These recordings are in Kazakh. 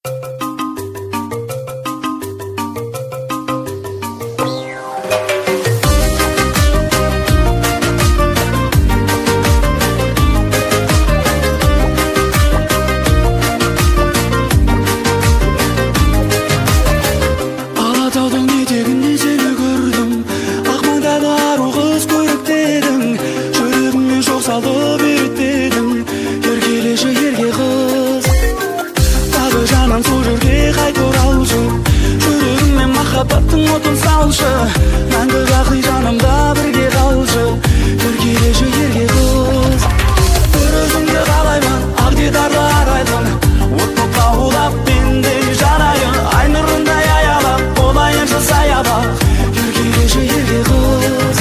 Алатаудың етегінде сені көрдім, Ақмаңдағы ару қыз көріктедің, жүрегіме шоқ салып үйреттедің, еркелеші ерке қыз. Тағы жаным сол жерге қайт оралшы, жүрегіме махаббаттың отын салшы, мәңгі бақи жанымда бірге қалшы, еркелеші ерке қыз. Бір өзіңді қалаймын, ақ дидарлы арайлым, от боп лаулап менде жанайын, ай нұрындай аялап болайыншы саябақ, еркелеші ерке қыз.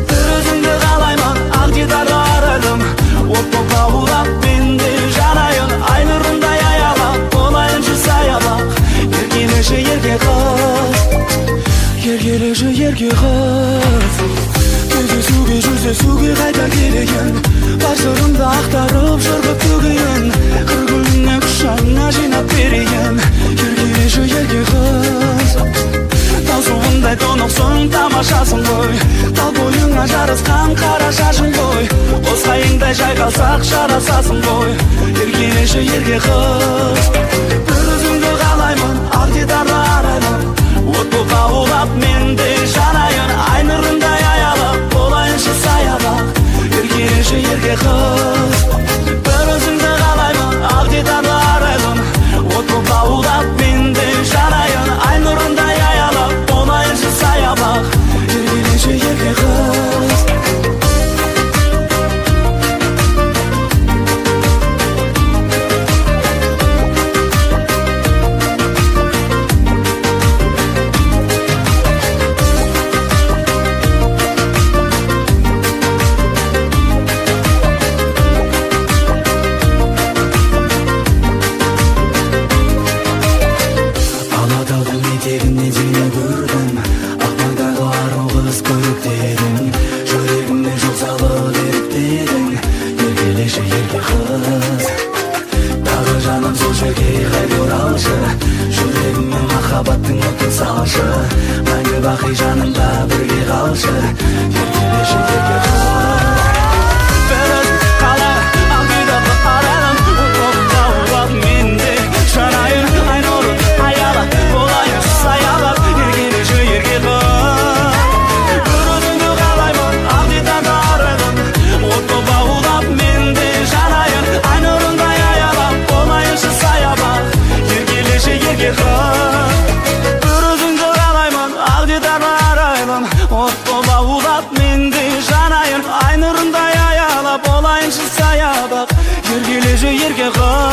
Бір өзіңді қалаймын, ақ дидарлы арайлым, от боп лаулап менде жанайын, ай нұрындай аялап болайыншы саябақ, еркелеші ерке қыз. Еркелеші ерке қыз. Кездесуге жүздесуге қайта келеген, бар сырымды ақтарып жырғып төгейін, қыр гүліне құшағыңа жинап берейін, еркелеші ерке қыз. Тау суындай тұнықсың, тамашасың ғой, тал бойыңа жарысқан қара шашың ғой, қос қайыңдай жайқалсақ жарасасың ғой, еркелеші ерке қыз. Бір өзіңді қалаймын, ақ дидарлы арайлым, от боп лаулап менде жанайын, ай нұрындай аялап болайыншы саябақ, еркелеші ерке қыз. Бір өзіңді қалаймын, ақ дидарлы арайлым, от боп лаулап менде жанайын, ай нұрындай аялап болайыншы саябақ, еркелеші ерке қыз. Алатаудың етегінде сені көрдім, Ақмаңдағы ару қыз көріктедің, жүрегіме жол салып ерттедің, еркелеші ерке қыз. Тағы жаным сол жерге қайт оралшы, жүрегіме махаббаттың отын салшы, мәңгі бақи жанымда бірге қалшы, еркелеші ерке қыз. Бір өзің қалай, ақ дидарлы арайлым, от боп лаулап менде жанайын, ай нұрын аялап болайыншы саябақ, еркелеші ерке қыз. Бір өзіңді қалаймын, ақ дидарлы арайлым, от боп лаулап менде жанайын, ай нұрындай аялап болайыншы саябақ, еркелеші ерке қыз. Бір өзіңді қалаймын, ақ дидарлы арайлым, от боп лаулап менде жанайын, ай нұрындай аялап болайыншы саябақ, еркелеші ерке қыз.